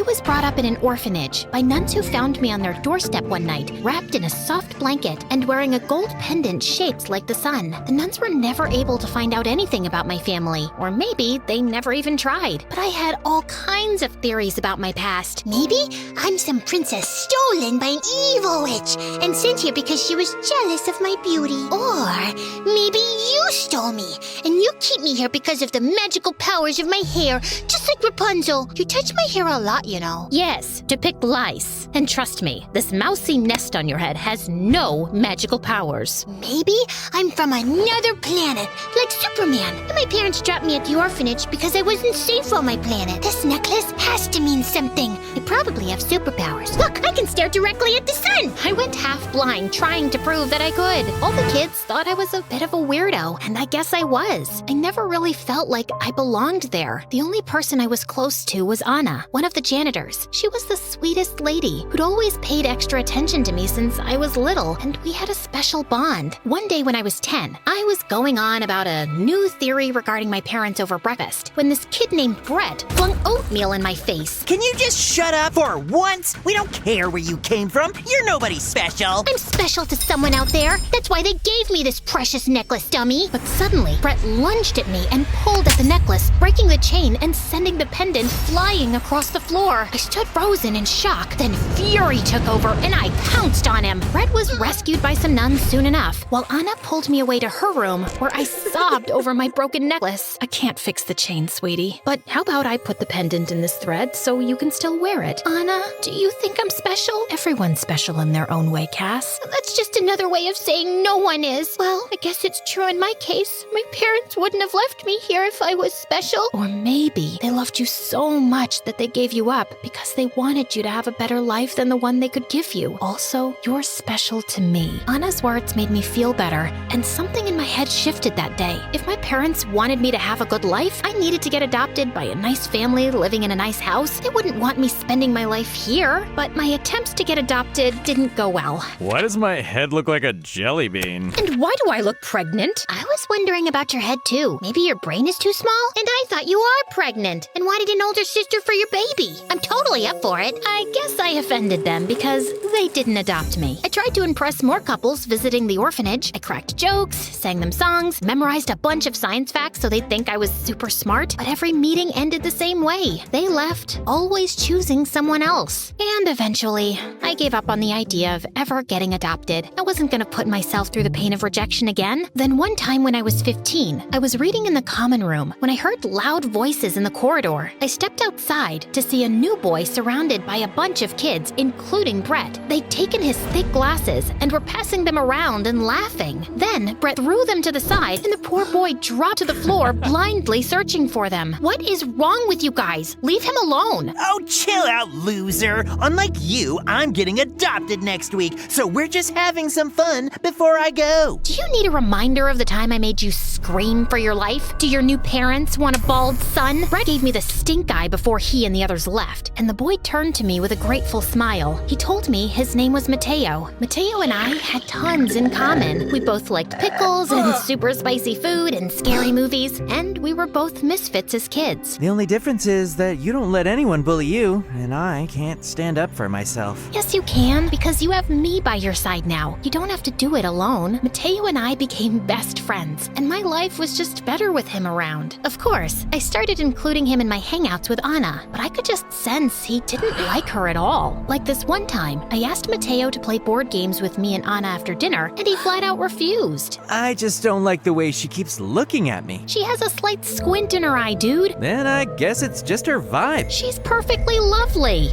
I was brought up in an orphanage by nuns who found me on their doorstep one night, wrapped in a soft blanket and wearing a gold pendant shaped like the sun. The nuns were never able to find out anything about my family, or maybe they never even tried. But I had all kinds of theories about my past. Maybe I'm some princess stolen by an evil witch and sent here because she was jealous of my beauty. Or maybe you stole me and you keep me here because of the magical powers of my hair, just like Rapunzel. You touch my hair a lot, you know. Yes, to pick lice. And trust me, this mousy nest on your head has no magical powers. Maybe I'm from another planet, like Superman, and my parents dropped me at the orphanage because I wasn't safe on my planet. This necklace has to mean something. I probably have superpowers. Look, I can stare directly at the sun. I went half blind trying to prove that I could. All the kids thought I was a bit of a weirdo, and I guess I was. I never really felt like I belonged there. The only person I was close to was Anna, one of the janitors. She was the sweetest lady who'd always paid extra attention to me since I was little, and we had a special bond. One day when I was 10, I was going on about a new theory regarding my parents over breakfast when this kid named Brett flung oatmeal in my face. Can you just shut up for once? We don't care where you came from. You're nobody special. I'm special to someone out there. That's why they gave me this precious necklace, dummy. But suddenly, Brett lunged at me and pulled at the necklace, breaking the chain and sending the pendant flying across the floor. I stood frozen in shock. Then fury took over and I pounced on him. Brett was rescued by some nuns soon enough, while Anna pulled me away to her room where I sobbed over my broken necklace. I can't fix the chain, sweetie, but how about I put the pendant in this thread so you can still wear it? Anna, do you think I'm special? Everyone's special in their own way, Cass. That's just another way of saying no one is. Well, I guess it's true in my case. My parents wouldn't have left me here if I was special. Or maybe they loved you so much that they gave you up because they wanted you to have a better life than the one they could give you. Also, you're special to me. Anna's words made me feel better, and something in my head shifted that day. If my parents wanted me to have a good life, I needed to get adopted by a nice family living in a nice house. They wouldn't want me spending my life here, but my attempts to get adopted didn't go well. Why does my head look like a jelly bean? And why do I look pregnant? I was wondering about your head too. Maybe your brain is too small? And I thought you are pregnant and wanted an older sister for your baby. I'm totally up for it. I guess I offended them because they didn't adopt me. I tried to impress more couples visiting the orphanage. I cracked jokes, sang them songs, memorized a bunch of science facts so they'd think I was super smart, but every meeting ended the same way. They left, always choosing someone else. And eventually, I gave up on the idea of ever getting adopted. I wasn't gonna put myself through the pain of rejection again. Then one time when I was 15, I was reading in the common room when I heard loud voices in the corridor. I stepped outside to see a new boy surrounded by a bunch of kids, including Brett. They'd taken his thick glasses and were passing them around and laughing. Then Brett threw them to the side and the poor boy dropped to the floor, blindly searching for them. What is wrong with you guys? Leave him alone. Oh, chill out, loser. Unlike you, I'm getting adopted next week, so we're just having some fun before I go. Do you need a reminder of the time I made you scream for your life? Do your new parents want a bald son? Brett gave me the stink eye before he and the others left, and the boy turned to me with a grateful smile. He told me his name was Matteo. Matteo and I had tons in common. We both liked pickles and super spicy food and scary movies, and we were both misfits as kids. The only difference is that you don't let anyone bully you, and I can't stand up for myself. Yes, you can, because you have me by your side now. You don't have to do it alone. Matteo and I became best friends, and my life was just better with him around. Of course, I started including him in my hangouts with Anna, but I could just sense he didn't like her at all. Like this one time, I asked Matteo to play board games with me and Anna after dinner, and he flat out refused. I just don't like the way she keeps looking at me. She has a slight squint in her eye, dude. Then I guess it's just her vibe. She's perfectly lovely.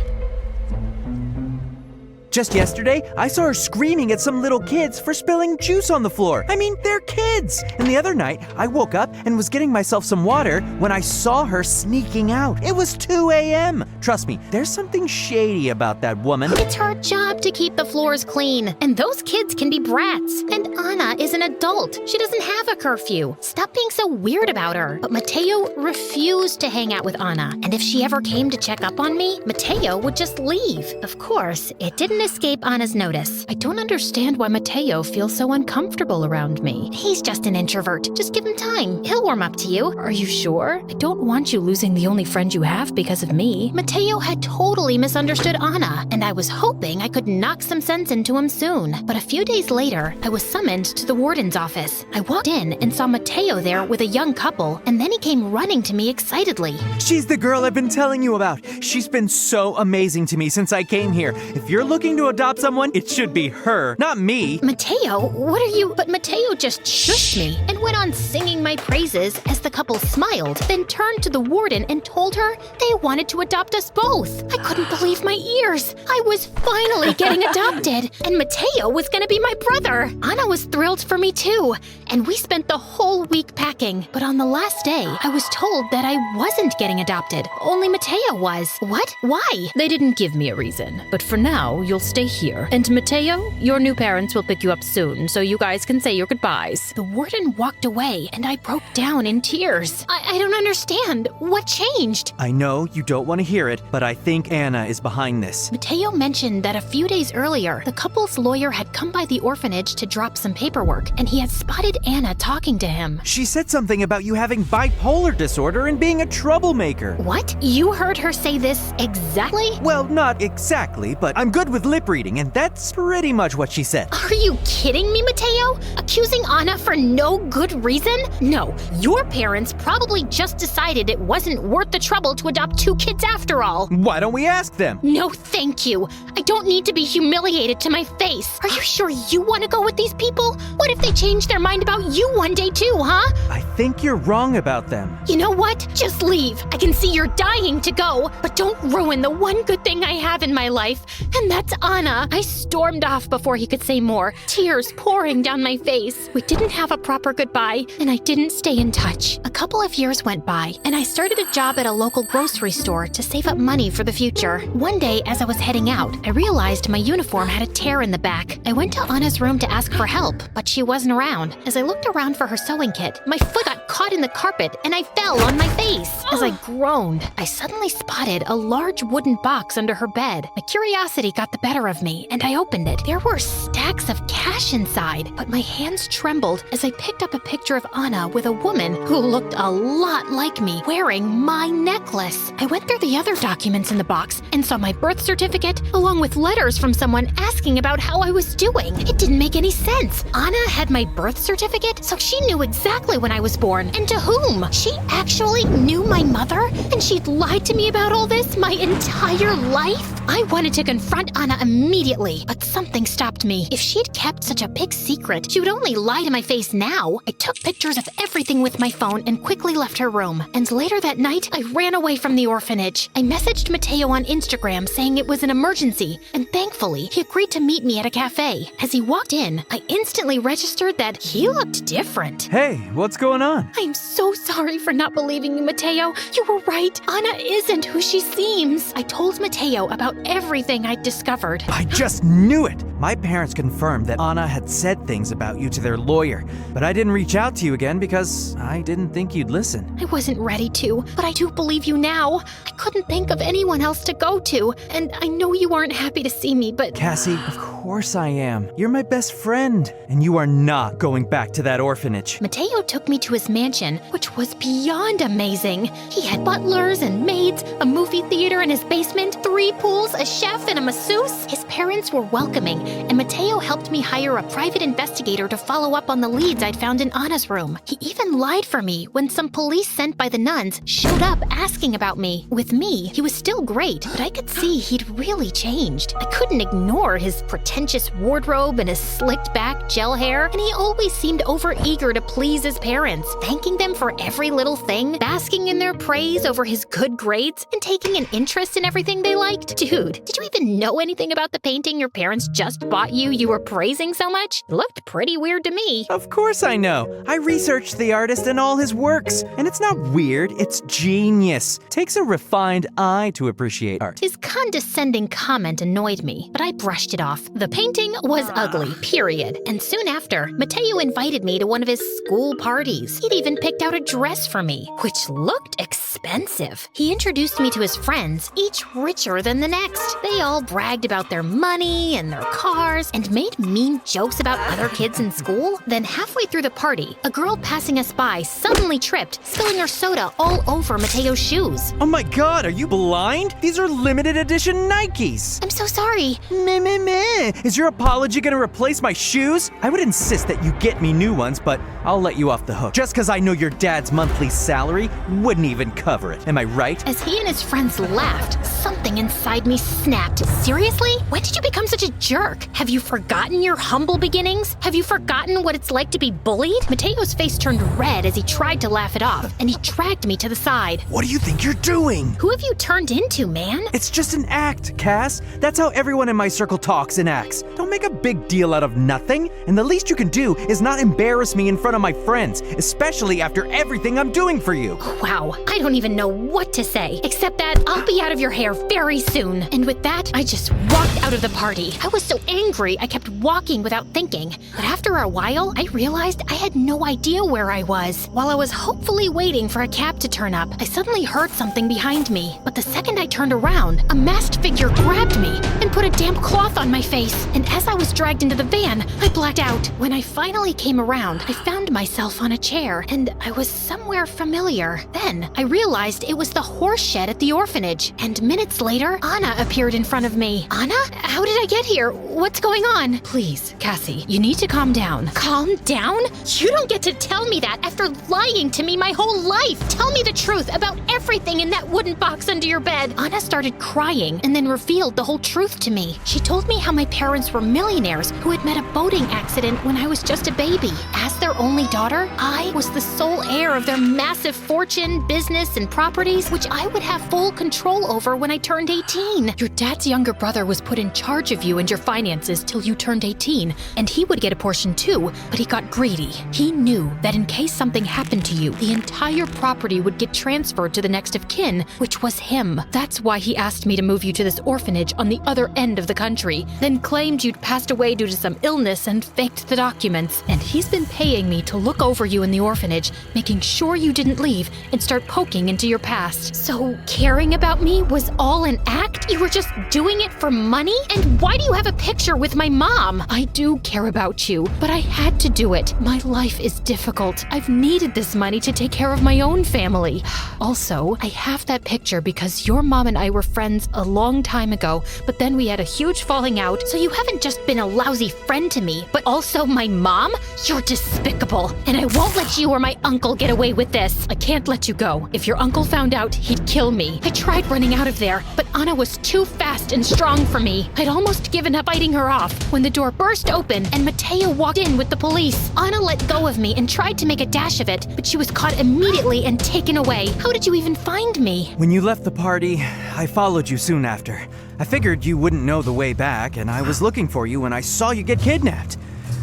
Just yesterday, I saw her screaming at some little kids for spilling juice on the floor. I mean, they're kids. And the other night, I woke up and was getting myself some water when I saw her sneaking out. It was 2 a.m. Trust me, there's something shady about that woman. It's her job to keep the floors clean, and those kids can be brats. And Anna is an adult. She doesn't have a curfew. Stop being so weird about her. But Matteo refused to hang out with Anna, and if she ever came to check up on me, Matteo would just leave. Of course, it didn't escape Anna's notice. I don't understand why Matteo feels so uncomfortable around me. He's just an introvert. Just give him time. He'll warm up to you. Are you sure? I don't want you losing the only friend you have because of me. Matteo had totally misunderstood Anna, and I was hoping I could knock some sense into him soon. But a few days later, I was summoned to the warden's office. I walked in and saw Matteo there with a young couple, and then he came running to me excitedly. She's the girl I've been telling you about. She's been so amazing to me since I came here. If you're looking to adopt someone, it should be her, not me. Matteo, what are you? But Matteo just shushed me and went on singing my praises as the couple smiled, then turned to the warden and told her they wanted to adopt us both. I couldn't believe my ears. I was finally getting adopted, and Matteo was going to be my brother. Anna was thrilled for me too, and we spent the whole week packing. But on the last day, I was told that I wasn't getting adopted. Only Matteo was. What? Why? They didn't give me a reason, but for now, you'll stay here. And Matteo, your new parents will pick you up soon, so you guys can say your goodbyes. The warden walked away, and I broke down in tears. I don't understand. What changed? I know you don't want to hear it, but I think Anna is behind this. Matteo mentioned that a few days earlier, the couple's lawyer had come by the orphanage to drop some paperwork, and he had spotted Anna talking to him. She said something about you having bipolar disorder and being a troublemaker. What? You heard her say this exactly? Well, not exactly, but I'm good with lip reading, and that's pretty much what she said. Are you kidding me, Matteo? Accusing Anna for no good reason? No, your parents probably just decided it wasn't worth the trouble to adopt two kids after all. Why don't we ask them? No, thank you. I don't need to be humiliated to my face. Are you sure you want to go with these people? What if they change their mind about you one day too, huh? I think you're wrong about them. You know what? Just leave. I can see you're dying to go, but don't ruin the one good thing I have in my life, and that's Anna. I stormed off before he could say more, tears pouring down my face. We didn't have a proper goodbye, and I didn't stay in touch. A couple of years went by, and I started a job at a local grocery store to save up money for the future. One day, as I was heading out, I realized my uniform had a tear in the back. I went to Anna's room to ask for help, but she wasn't around. As I looked around for her sewing kit, my foot got caught in the carpet, and I fell on my face. As I groaned, I suddenly spotted a large wooden box under her bed. My curiosity got the better of me, and I opened it. There were stacks of cash inside, but my hands trembled as I picked up a picture of Anna with a woman who looked a lot like me, wearing my necklace. I went through the other documents in the box and saw my birth certificate, along with letters from someone asking about how I was doing. It didn't make any sense. Anna had my birth certificate, so she knew exactly when I was born and to whom. She actually knew my mother, and she'd lied to me about all this my entire life? I wanted to confront Anna immediately, but something stopped me. If she'd kept such a big secret, she would only lie to my face now. I took pictures of everything with my phone and quickly left her room. And later that night, I ran away from the orphanage. I messaged Matteo on Instagram saying it was an emergency, and thankfully, he agreed to meet me at a cafe. As he walked in, I instantly registered that he looked different. Hey, what's going on? I'm so sorry for not believing you, Matteo. You were right. Anna isn't who she seems. I told Matteo about everything I'd discovered. I just knew it! My parents confirmed that Anna had said things about you to their lawyer, but I didn't reach out to you again because I didn't think you'd listen. I wasn't ready to, but I do believe you now. I couldn't think of anyone else to go to, and I know you aren't happy to see me, but... Cassie, of course I am. You're my best friend, and you are not going back to that orphanage. Matteo took me to his mansion, which was beyond amazing. He had butlers and maids, a movie theater in his basement, 3 pools, a chef, and a masseuse. His parents were welcoming, and Matteo helped me hire a private investigator to follow up on the leads I'd found in Anna's room. He even lied for me when some police sent by the nuns showed up asking about me. With me, he was still great, but I could see he'd really changed. I couldn't ignore his pretentious wardrobe and his slicked back gel hair, and he always seemed overeager to please his parents, thanking them for every little thing, basking in their praise over his good grades, and taking an interest in everything they liked. Dude, did you even know anything about the painting your parents just bought you were praising so much? It looked pretty weird to me. Of course I know. I researched the artist and all his works, and it's not weird, it's genius. Takes a refined eye to appreciate art. His condescending comment annoyed me, but I brushed it off. The painting was ugly, period. And soon after, Matteo invited me to one of his school parties. He'd even picked out a dress for me, which looked expensive. He introduced me to his friends, each richer than the next. They all bragged about their money and their cars and made mean jokes about other kids in school. Then halfway through the party, a girl passing us by suddenly tripped, spilling her soda all over Matteo's shoes. Oh my god, are you blind? These are limited edition Nikes. I'm so sorry. Meh, meh, meh. Is your apology gonna replace my shoes? I would insist that you get me new ones, but I'll let you off the hook. Just because I know your dad's monthly salary wouldn't even cover it. Am I right? As he and his friends laughed, something inside me snapped. Seriously? When did you become such a jerk? Have you forgotten your humble beginnings? Have you forgotten what it's like to be bullied? Matteo's face turned red as he tried to laugh it off, and he dragged me to the side. What do you think you're doing? Who have you turned into, man? It's just an act, Cass. That's how everyone in my circle talks and acts. Don't make a big deal out of nothing. And the least you can do is not embarrass me in front of my friends, especially after everything I'm doing for you. Wow, I don't even know what to say, except that I'll be out of your hair very soon. And with that, I just walked out of the party. I was so angry, I kept walking without thinking. But after a while, I realized I had no idea where I was. While I was hopefully waiting for a cab to turn up, I suddenly heard something behind me. But the second I turned around, a masked figure grabbed me and put a damp cloth on my face. And as I was dragged into the van, I blacked out. When I finally came around, I found myself on a chair, and I was somewhere familiar. Then I realized it was the horse shed at the orphanage. And minutes later, Anna appeared in front of me. Anna? How did I get here? What's going on? Please, Cassie, you need to calm down. Calm down? You don't get to tell me that after lying to me my whole life. Tell me the truth about everything in that wooden box under your bed. Anna started crying and then revealed the whole truth to me. She told me how my parents were millionaires who had met a boating accident when I was just a baby. As their only daughter, I was the sole heir of their massive fortune, business, and properties, which I would have full control over when I turned 18. Your dad's younger brother was put in charge of you and your finances till you turned 18, and he would get a portion too, but he got greedy. He knew that in case something happened to you, the entire property would get transferred to the next of kin, which was him. That's why he asked me to move you to this orphanage on the other end of the country, then claimed you'd passed away due to some illness and faked the documents. And he's been paying me to look over you in the orphanage, making sure you didn't leave and start poking into your past. So caring about me was all an act? You were just doing it for money? And why do you have a picture with my mom? I do care about you, but I had to do it. My life is difficult. I've needed this money to take care of my own family. Also, I have that picture because your mom and I were friends a long time ago, but then we had a huge falling out. So you haven't just been a lousy friend to me, but also my mom? You're despicable, and I won't let you or my uncle get away with this. I can't let you go. If your uncle found out, he'd kill me. I tried running out of there, but Anna was too fast and strong for me. I'd almost given up fighting her off when the door burst open and Matteo walked in with the police. Anna let go of me and tried to make a dash of it, but she was caught immediately and taken away. How did you even find me? When you left the party, I followed you soon after. I figured you wouldn't know the way back, and I was looking for you when I saw you get kidnapped.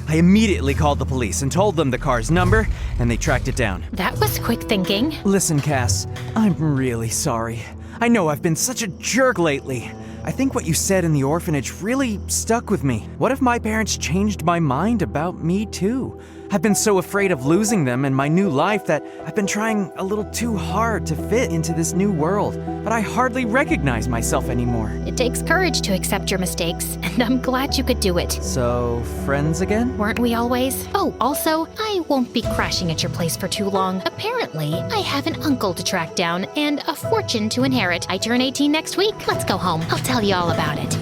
I immediately called the police and told them the car's number, and they tracked it down. That was quick thinking. Listen, Cass, I'm really sorry. I know I've been such a jerk lately. I think what you said in the orphanage really stuck with me. What if my parents changed my mind about me too? I've been so afraid of losing them and my new life that I've been trying a little too hard to fit into this new world, but I hardly recognize myself anymore. It takes courage to accept your mistakes, and I'm glad you could do it. So, friends again? Weren't we always? Oh, also, I won't be crashing at your place for too long. Apparently, I have an uncle to track down and a fortune to inherit. I turn 18 next week. Let's go home. I'll tell you all about it.